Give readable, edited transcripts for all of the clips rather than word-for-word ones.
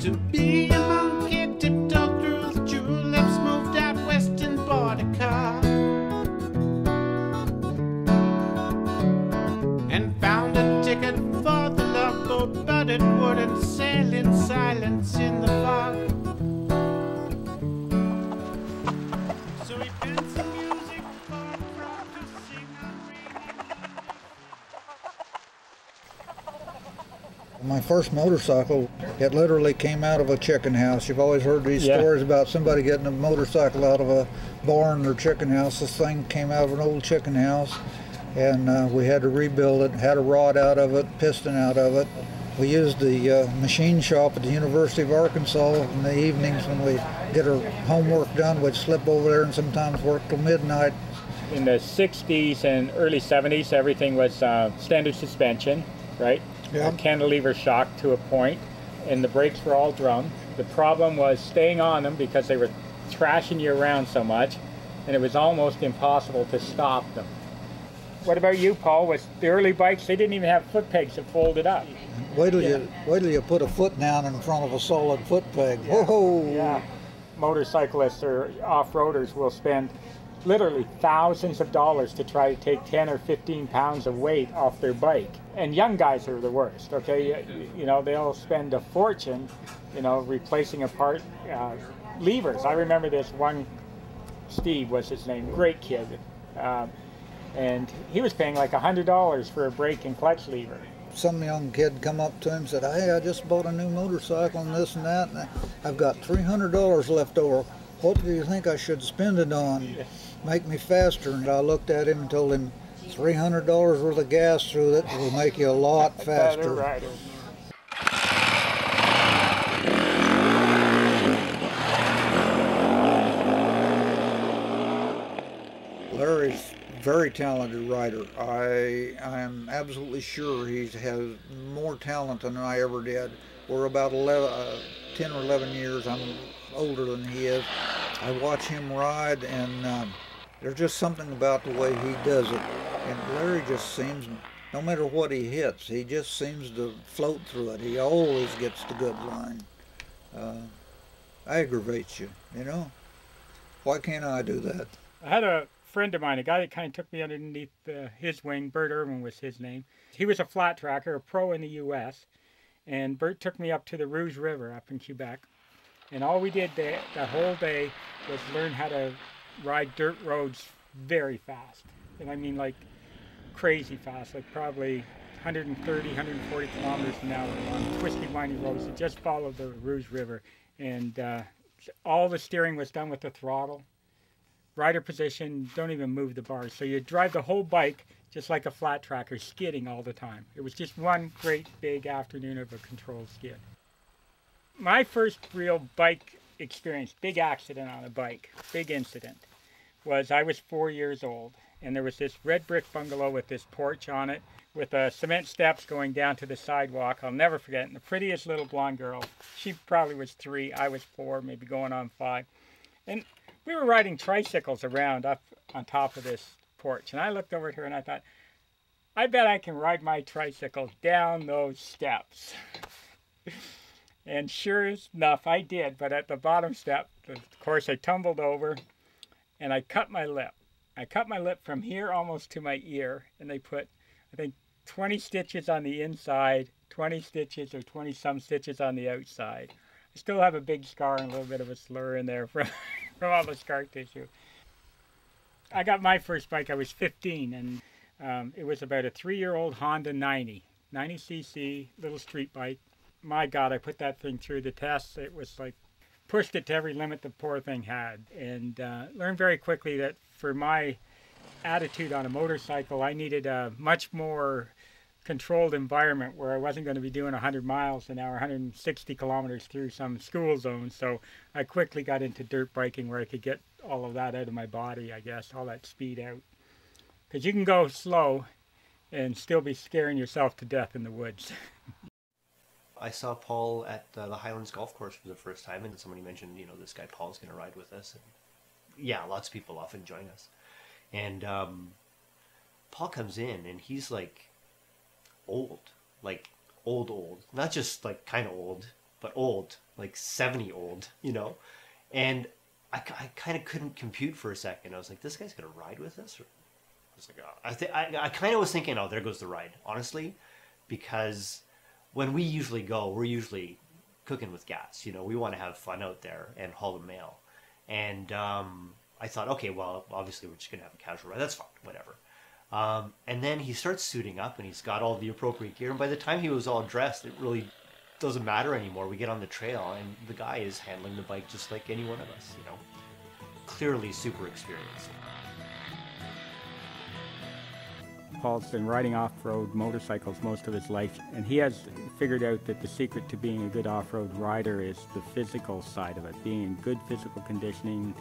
to be a monkey, tiptoed through the tulips, moved out west and bought a car, and found a ticket for the love boat, but it wouldn't sail in silence in the fog. So he penned some music for a crowd to sing on rainy. My first motorcycle, it literally came out of a chicken house. You've always heard these stories about somebody getting a motorcycle out of a barn or chicken house. This thing came out of an old chicken house, and we had to rebuild it, had a rod out of it, piston out of it. We used the machine shop at the University of Arkansas in the evenings when we get our homework done. We'd slip over there and sometimes work till midnight. In the 60s and early 70s, everything was standard suspension, right? Yeah. Cantilever shock to a point, and the brakes were all drum. The problem was staying on them because they were thrashing you around so much, and it was almost impossible to stop them. What about you, Paul? Was the early bikes, they didn't even have foot pegs that folded up. Wait till you put a foot down in front of a solid foot peg. Whoa! Yeah. Motorcyclists or off-roaders will spend literally thousands of dollars to try to take 10 or 15 pounds of weight off their bike. And young guys are the worst, okay? You know, they'll spend a fortune, you know, replacing apart levers. I remember this one, Steve was his name, great kid. And he was paying like $100 for a brake and clutch lever. Some young kid come up to him and said, "Hey, I just bought a new motorcycle and this and that, and I've got $300 left over. What do you think I should spend it on? Make me faster." And I looked at him and told him, $300 worth of gas through it will make you a lot faster. Rider. Larry's a very talented rider. I am absolutely sure he has more talent than I ever did. We're about 10 or 11 years. I'm older than he is. I watch him ride, and there's just something about the way he does it. And Larry just seems, no matter what he hits, he just seems to float through it. He always gets the good line. Aggravates you, you know? Why can't I do that? I had a friend of mine, a guy that kind of took me underneath his wing. Bert Irwin was his name. He was a flat tracker, a pro in the U.S., and Bert took me up to the Rouge River up in Quebec. And all we did that whole day was learn how to ride dirt roads very fast. And I mean like crazy fast, like probably 130, 140 kilometers an hour on twisty, windy roads that just follow the Rouge River. And all the steering was done with the throttle. Rider position, don't even move the bars. So you drive the whole bike just like a flat tracker, skidding all the time. It was just one great big afternoon of a controlled skid. My first real bike experience, big accident on a bike, big incident, was I was 4 years old, and there was this red brick bungalow with this porch on it with cement steps going down to the sidewalk. I'll never forget it. And the prettiest little blonde girl, she probably was 3, I was 4, maybe going on 5. And we were riding tricycles around up on top of this porch, and I looked over at her and I thought, I bet I can ride my tricycle down those steps. And sure enough, I did, but at the bottom step, of course, I tumbled over and I cut my lip. I cut my lip from here almost to my ear, and they put, I think, 20 stitches on the inside, 20 stitches or 20-some stitches on the outside. I still have a big scar and a little bit of a slur in there from all the scar tissue. I got my first bike, I was 15, and it was about a 3-year-old Honda 90cc little street bike. My God, I put that thing through the tests. It was like, pushed it to every limit the poor thing had. And learned very quickly that for my attitude on a motorcycle, I needed a much more controlled environment where I wasn't going to be doing 100 miles an hour, 160 kilometers through some school zone. So I quickly got into dirt biking where I could get all of that out of my body, I guess, all that speed out. Because you can go slow and still be scaring yourself to death in the woods. I saw Paul at the Highlands Golf Course for the first time, and somebody mentioned, you know, this guy Paul's going to ride with us. And yeah, lots of people often join us. And Paul comes in, and he's like old, like old. Not just like kind of old, but old, like 70 old, you know? And I kind of couldn't compute for a second. I was like, this guy's going to ride with us? Or I was like, oh. I kind of was thinking, oh, there goes the ride, honestly, because when we usually go, we're usually cooking with gas. You know, we want to have fun out there and haul the mail. And I thought, okay, well, obviously we're just going to have a casual ride. That's fine, whatever. And then he starts suiting up and he's got all the appropriate gear. And by the time he was all dressed, it really doesn't matter anymore. We get on the trail and the guy is handling the bike just like any one of us, you know. Clearly super experienced. Paul's been riding off-road motorcycles most of his life, and he has figured out that the secret to being a good off-road rider is the physical side of it, being in good physical conditioning.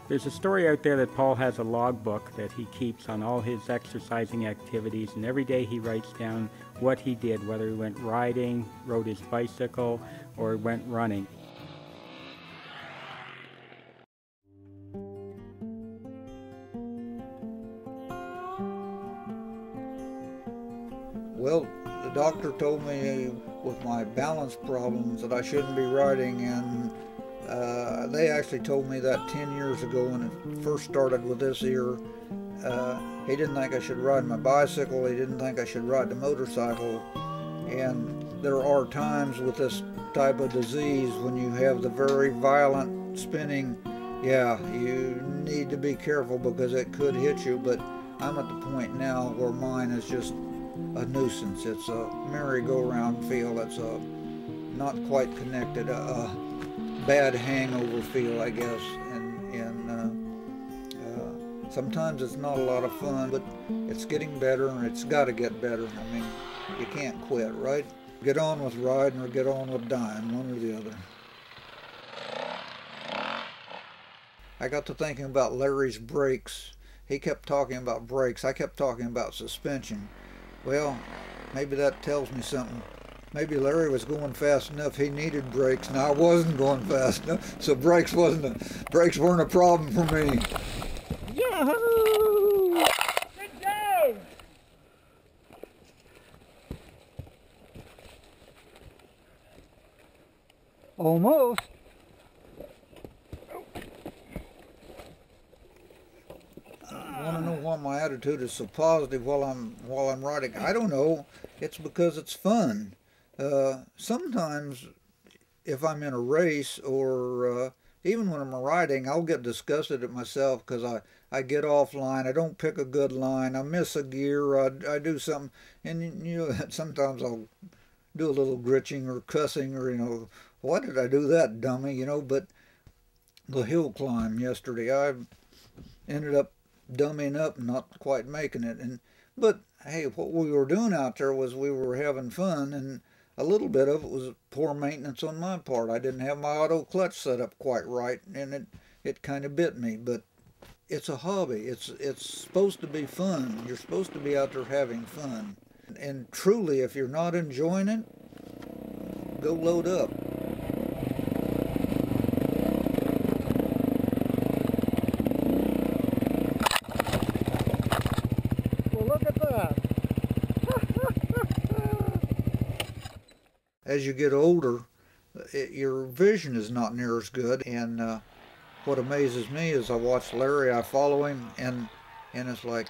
There's a story out there that Paul has a logbook that he keeps on all his exercising activities, and every day he writes down what he did, whether he went riding, rode his bicycle, or went running. Well, the doctor told me with my balance problems that I shouldn't be riding, and they actually told me that 10 years ago when it first started with this ear. He didn't think I should ride my bicycle, he didn't think I should ride the motorcycle, and there are times with this type of disease when you have the very violent spinning, yeah, you need to be careful because it could hit you, but I'm at the point now where mine is just a nuisance. It's a merry-go-round feel. It's a not quite connected, a bad hangover feel, I guess. And sometimes it's not a lot of fun, but it's getting better, and it's got to get better. I mean, you can't quit, right? Get on with riding or get on with dying, one or the other. I got to thinking about Larry's brakes. He kept talking about brakes. I kept talking about suspension. Well, maybe that tells me something. Maybe Larry was going fast enough. He needed brakes, and I wasn't going fast enough, so brakes weren't a problem for me. Yahoo! Good go! Almost. I want to know why my attitude is so positive while I'm riding. I don't know. It's because it's fun. Sometimes, if I'm in a race or even when I'm riding, I'll get disgusted at myself because I get offline. I don't pick a good line. I miss a gear. I do something, and you know, sometimes I'll do a little gritching or cussing or, you know, why did I do that, dummy? You know. But the hill climb yesterday, I ended up dummying up and not quite making it. But hey, what we were doing out there was we were having fun, and a little bit of it was poor maintenance on my part. I didn't have my auto clutch set up quite right, and it kind of bit me. But it's a hobby. It's supposed to be fun. You're supposed to be out there having fun. And truly, if you're not enjoying it, go load up. As you get older, your vision is not near as good, and what amazes me is I watch Larry, I follow him, and it's like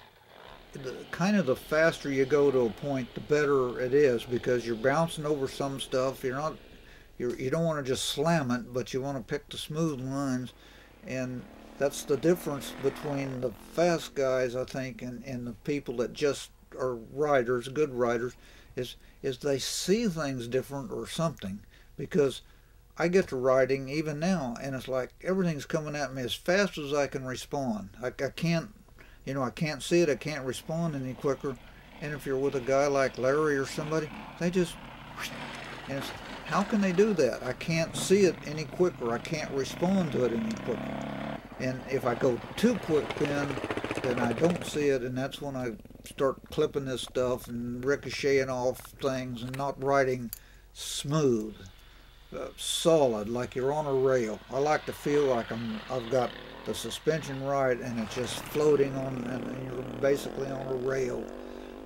kind of the faster you go to a point, the better it is, because you're bouncing over some stuff. You don't want to just slam it, but you want to pick the smooth lines, and that's the difference between the fast guys, I think, and the people that just are riders, good riders, is they see things different or something. Because I get to riding even now, and it's like everything's coming at me as fast as I can respond. I can't, you know, I can't see it, I can't respond any quicker. And if you're with a guy like Larry or somebody, they just, and it's, how can they do that? I can't see it any quicker, I can't respond to it any quicker. And if I go too quick then I don't see it, and that's when I start clipping this stuff and ricocheting off things and not riding smooth, solid, like you're on a rail. I like to feel like I've got the suspension right and it's just floating on, and you're basically on a rail.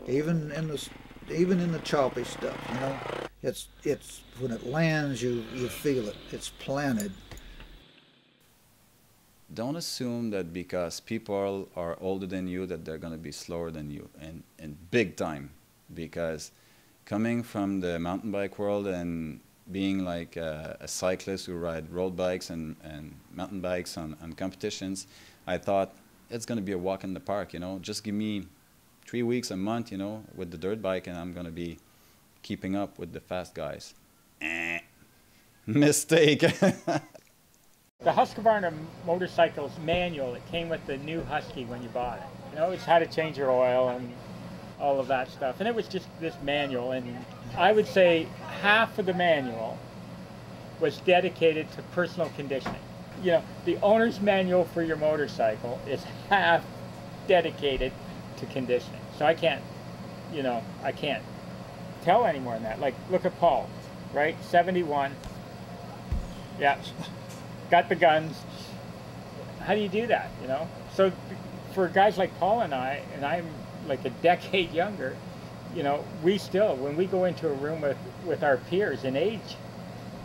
Even in the choppy stuff, you know, It's when it lands, you feel it. It's planted. Don't assume that because people are older than you that they're going to be slower than you, and big time. Because coming from the mountain bike world and being like a cyclist who ride road bikes and mountain bikes on competitions, I thought it's going to be a walk in the park, you know. Just give me 3 weeks, a month, you know, with the dirt bike, and I'm going to be keeping up with the fast guys. Mistake. The Husqvarna motorcycles manual, it came with the new Husky when you bought it. You know, it's how to change your oil and all of that stuff. And it was just this manual, and I would say half of the manual was dedicated to personal conditioning. You know, the owner's manual for your motorcycle is half dedicated to conditioning. So I can't, you know, I can't tell any more than that. Like, look at Paul, right? 71. Yeah. Got the guns. How do you do that, you know? So for guys like Paul and I'm like a decade younger, you know, we still, when we go into a room with our peers in age,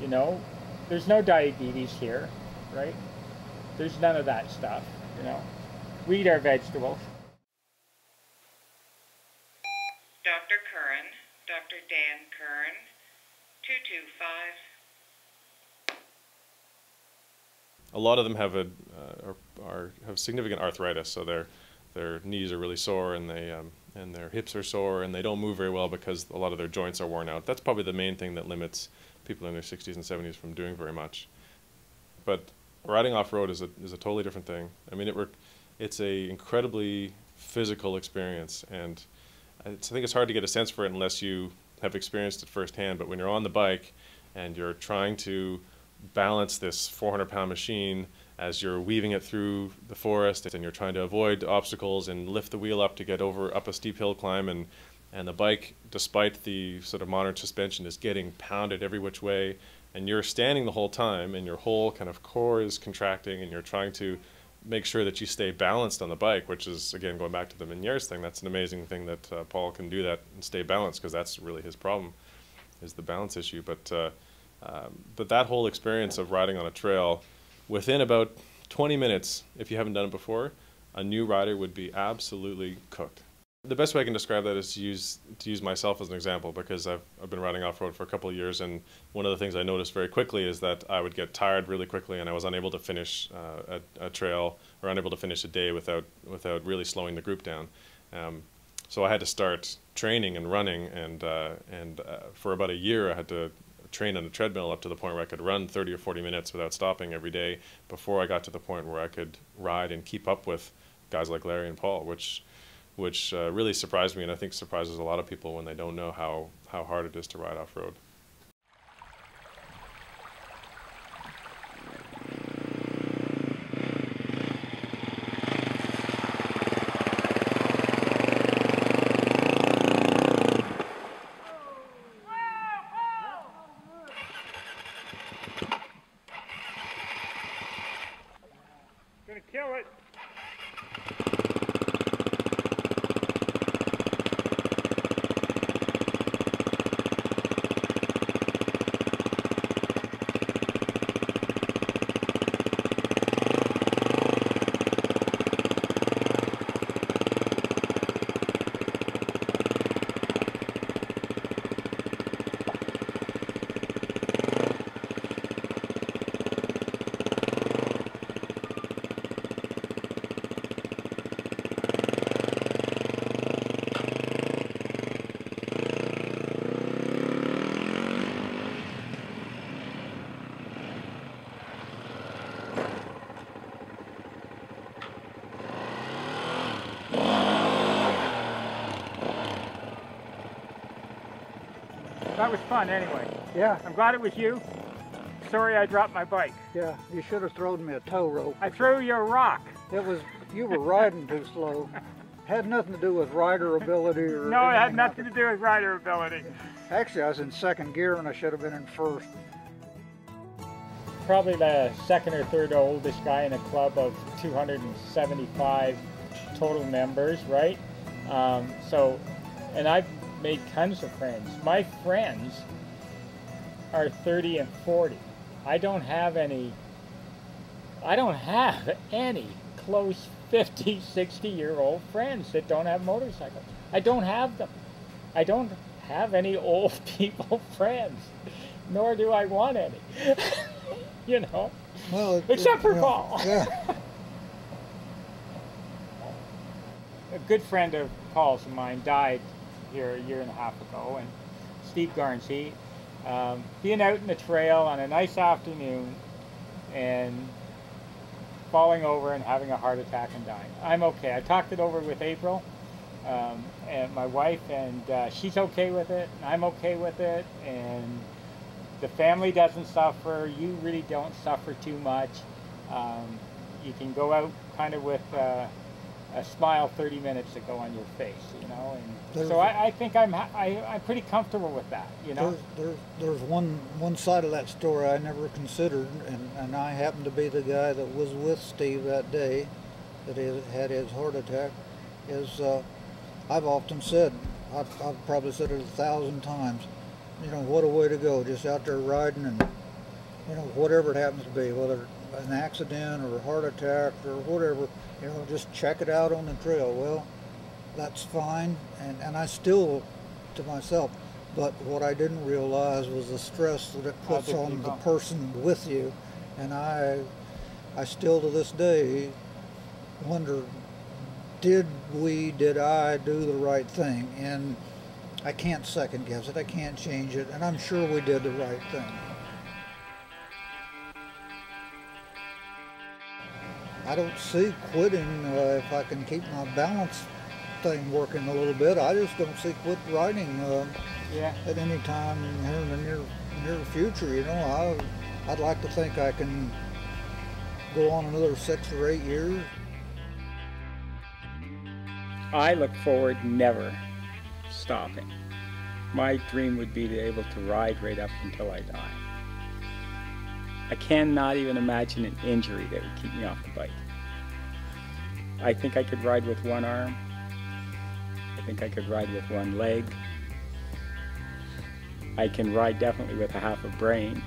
you know, there's no diabetes here, right? There's none of that stuff, you know. We eat our vegetables. Dr. Curran, Dr. Dan Curran, 225. A lot of them have have significant arthritis, so their knees are really sore, and and their hips are sore, and they don't move very well because a lot of their joints are worn out. That's probably the main thing that limits people in their 60s and 70s from doing very much. But riding off-road is a totally different thing. I mean, it's a incredibly physical experience, and I think it's hard to get a sense for it unless you have experienced it firsthand. But when you're on the bike and you're trying to balance this 400-pound machine as you're weaving it through the forest, and you're trying to avoid obstacles and lift the wheel up to get up a steep hill climb, and the bike, despite the sort of modern suspension, is getting pounded every which way, and you're standing the whole time, and your whole kind of core is contracting, and you're trying to make sure that you stay balanced on the bike, which is, again, going back to the Meniere's thing. That's an amazing thing that Paul can do that and stay balanced, because that's really his problem, is the balance issue. But that whole experience of riding on a trail, within about 20 minutes, if you haven't done it before, a new rider would be absolutely cooked. The best way I can describe that is to use myself as an example, because I've been riding off-road for a couple of years, and one of the things I noticed very quickly is that I would get tired really quickly, and I was unable to finish a trail, or unable to finish a day without really slowing the group down. So I had to start training and running, and for about a year I had to train on a treadmill up to the point where I could run 30 or 40 minutes without stopping every day before I got to the point where I could ride and keep up with guys like Larry and Paul, which really surprised me, and I think surprises a lot of people when they don't know how hard it is to ride off-road. Gonna kill it. That was fun anyway. Yeah, I'm glad it was you. Sorry I dropped my bike. yeah. You should have thrown me a tow rope. I threw you a rock. You were riding too slow. Had nothing to do with rider ability or No, it had anything. nothing to do with rider ability. Actually, I was in second gear and I should have been in first. Probably the second or third oldest guy in a club of 275 total members, right? And I've made tons of friends. My friends are 30 and 40. I don't have any close 50, 60-year-old friends that don't have motorcycles. I don't have them. I don't have any old people friends, nor do I want any. You know, Well, except for yeah, Paul. Yeah. A good friend of Paul's of mine died here a year and a half ago, and Steve Garnsey, being out in the trail on a nice afternoon and falling over and having a heart attack and dying. I'm okay. I talked it over with April and my wife, and she's okay with it, and I'm okay with it, and the family doesn't suffer. You really don't suffer too much. You can go out kind of with a smile 30 minutes ago on your face, you know, and so I think I'm pretty comfortable with that, you know. There's one side of that story I never considered, and I happened to be the guy that was with Steve that day that had his heart attack. Is I've often said, I've probably said it 1,000 times, you know, what a way to go, just out there riding, and you know, whatever it happens to be, whether an accident or a heart attack or whatever, you know, just check it out on the trail. Well, that's fine, and I still, to myself, but what I didn't realize was the stress that it puts on the person with you, and I still to this day wonder, did I do the right thing? And I can't second guess it, I can't change it, and I'm sure we did the right thing. I don't see quitting if I can keep my balance thing working a little bit. I just don't see quit riding at any time here in the near future. You know, I'd like to think I can go on another 6 or 8 years. I look forward never stopping. My dream would be to be able to ride right up until I die. I cannot even imagine an injury that would keep me off the bike. I think I could ride with one arm. I think I could ride with one leg. I can ride definitely with a half a brain.